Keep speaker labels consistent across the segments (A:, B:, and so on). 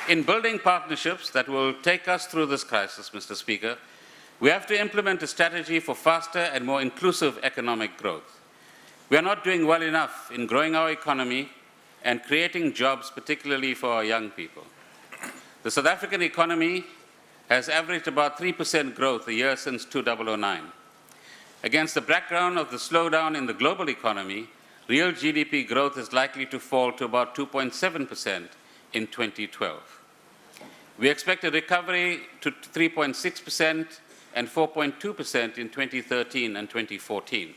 A: In building partnerships that will take us through this crisis, Mr. Speaker, we have to implement a strategy for faster and more inclusive economic growth. We are not doing well enough in growing our economy and creating jobs, particularly for our young people. The South African economy has averaged about 3% growth a year since 2009. Against the background of the slowdown in the global economy, real GDP growth is likely to fall to about 2.7% in 2012. We expect a recovery to 3.6% and 4.2% in 2013 and 2014.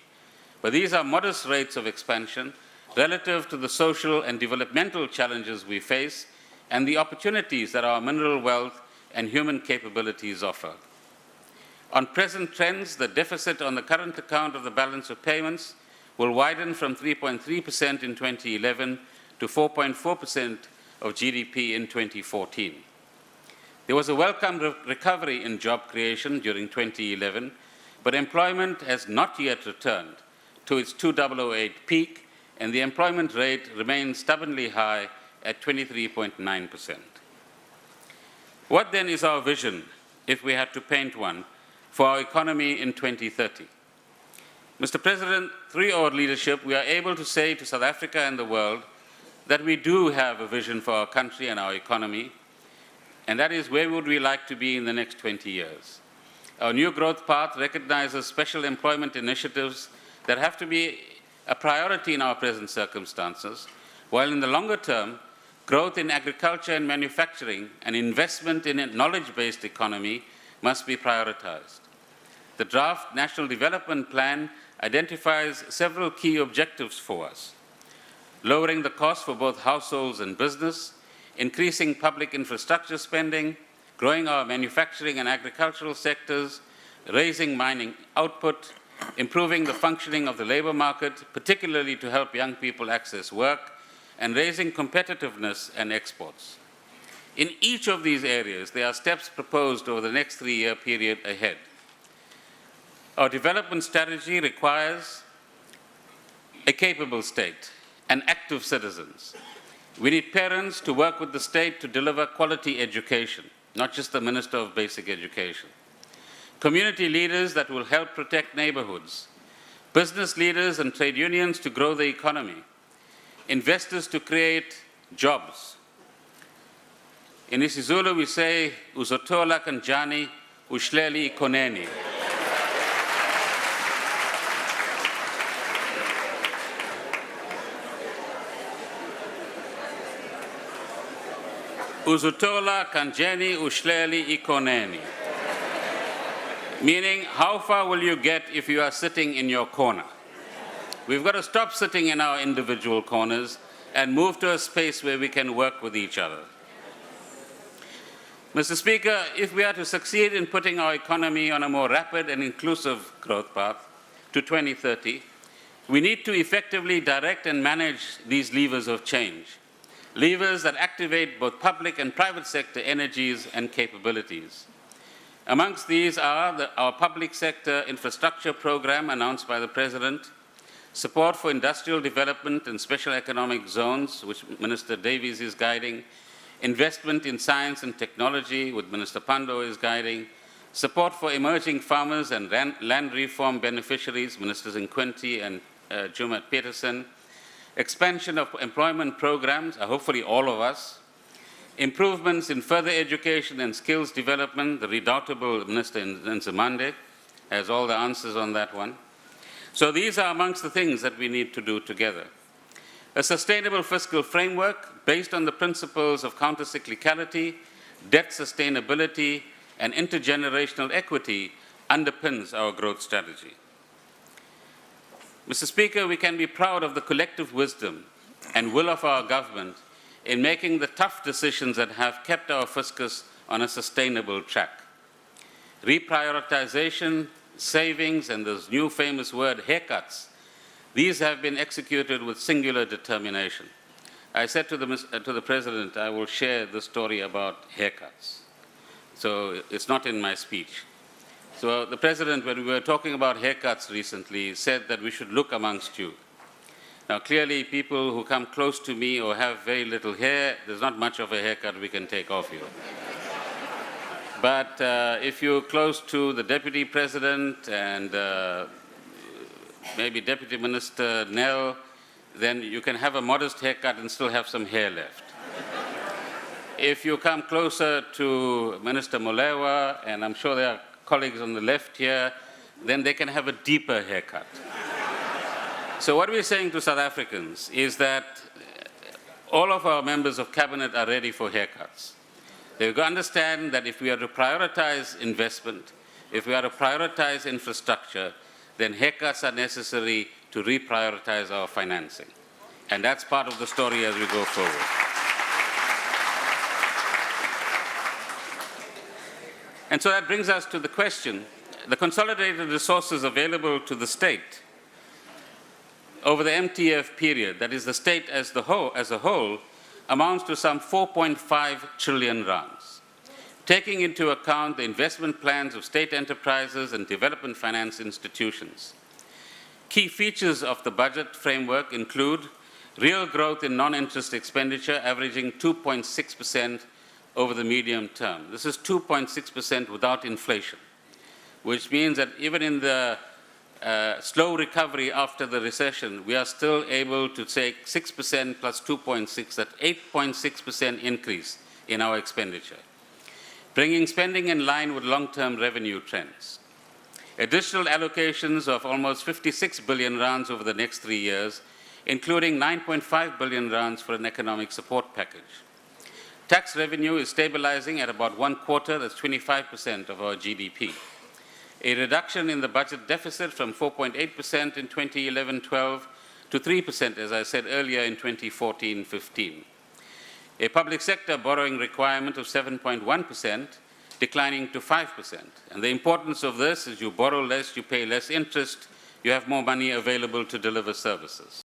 A: But these are modest rates of expansion relative to the social and developmental challenges we face and the opportunities that our mineral wealth and human capabilities offer. On present trends, the deficit on the current account of the balance of payments will widen from 3.3% in 2011 to 4.4% of GDP in 2014. There was a welcome recovery in job creation during 2011, but employment has not yet returned to its 2008 peak, and the employment rate remains stubbornly high at 23.9%. What then is our vision, if we had to paint one, for our economy in 2030? Mr. President, through your leadership, we are able to say to South Africa and the world that we do have a vision for our country and our economy, and that is where would we like to be in the next 20 years. Our new growth path recognizes special employment initiatives that have to be a priority in our present circumstances, while in the longer term, growth in agriculture and manufacturing and investment in a knowledge-based economy must be prioritized. The draft National Development Plan identifies several key objectives for us: lowering the cost for both households and business, increasing public infrastructure spending, growing our manufacturing and agricultural sectors, raising mining output, improving the functioning of the labor market, particularly to help young people access work, and raising competitiveness and exports. In each of these areas, there are steps proposed over the next 3-year period ahead. Our development strategy requires a capable state and active citizens. We need parents to work with the state to deliver quality education, not just the Minister of Basic Education. Community leaders that will help protect neighborhoods. Business leaders and trade unions to grow the economy. Investors to create jobs. In isiZulu we say, uzothola kanjani uhleli ikoneni. Uzutola kanjeni uhleli ikoneni. Meaning, how far will you get if you are sitting in your corner? We've got to stop sitting in our individual corners and move to a space where we can work with each other. Mr. Speaker, if we are to succeed in putting our economy on a more rapid and inclusive growth path to 2030, we need to effectively direct and manage these levers of change, levers that activate both public and private sector energies and capabilities. Amongst these are our public sector infrastructure program announced by the President, support for industrial development in special economic zones, which Minister Davies is guiding, investment in science and technology, which Minister Pandor is guiding, support for emerging farmers and land reform beneficiaries, Ministers Nkwinti and Jumat Peterson, expansion of employment programs, hopefully all of us, improvements in further education and skills development, the redoubtable Minister Nzimande has all the answers on that one. So these are amongst the things that we need to do together. A sustainable fiscal framework based on the principles of countercyclicality, debt sustainability, and intergenerational equity underpins our growth strategy. Mr. Speaker, we can be proud of the collective wisdom and will of our government in making the tough decisions that have kept our fiscus on a sustainable track. Reprioritization, savings, and this new famous word, haircuts, these have been executed with singular determination. I said to the President, I will share the story about haircuts. So it's not in my speech. So the President, when we were talking about haircuts recently, said that we should look amongst you. Now, clearly, people who come close to me or have very little hair, there's not much of a haircut we can take off you. But if you're close to the Deputy President and maybe Deputy Minister Nell, then you can have a modest haircut and still have some hair left. If you come closer to Minister Molewa, and I'm sure there are colleagues on the left here, then they can have a deeper haircut. So what we're saying to South Africans is that all of our members of cabinet are ready for haircuts. They've got to understand that if we are to prioritize investment, if we are to prioritize infrastructure, then haircuts are necessary to reprioritize our financing. And that's part of the story as we go forward. And so that brings us to the question, the consolidated resources available to the state over the MTF period, that is the state as a whole, amounts to some 4.5 trillion rands. Taking into account the investment plans of state enterprises and development finance institutions. Key features of the budget framework include real growth in non-interest expenditure averaging 2.6% over the medium term. This is 2.6% without inflation, which means that even in the slow recovery after the recession, we are still able to take 6% plus 2.6, that's 8.6% increase in our expenditure, bringing spending in line with long-term revenue trends. Additional allocations of almost 56 billion rands over the next 3 years, including 9.5 billion rands for an economic support package. Tax revenue is stabilizing at about 1/4, that's 25% of our GDP. A reduction in the budget deficit from 4.8% in 2011-12 to 3%, as I said earlier, in 2014-15. A public sector borrowing requirement of 7.1%, declining to 5%. And the importance of this is you borrow less, you pay less interest, you have more money available to deliver services.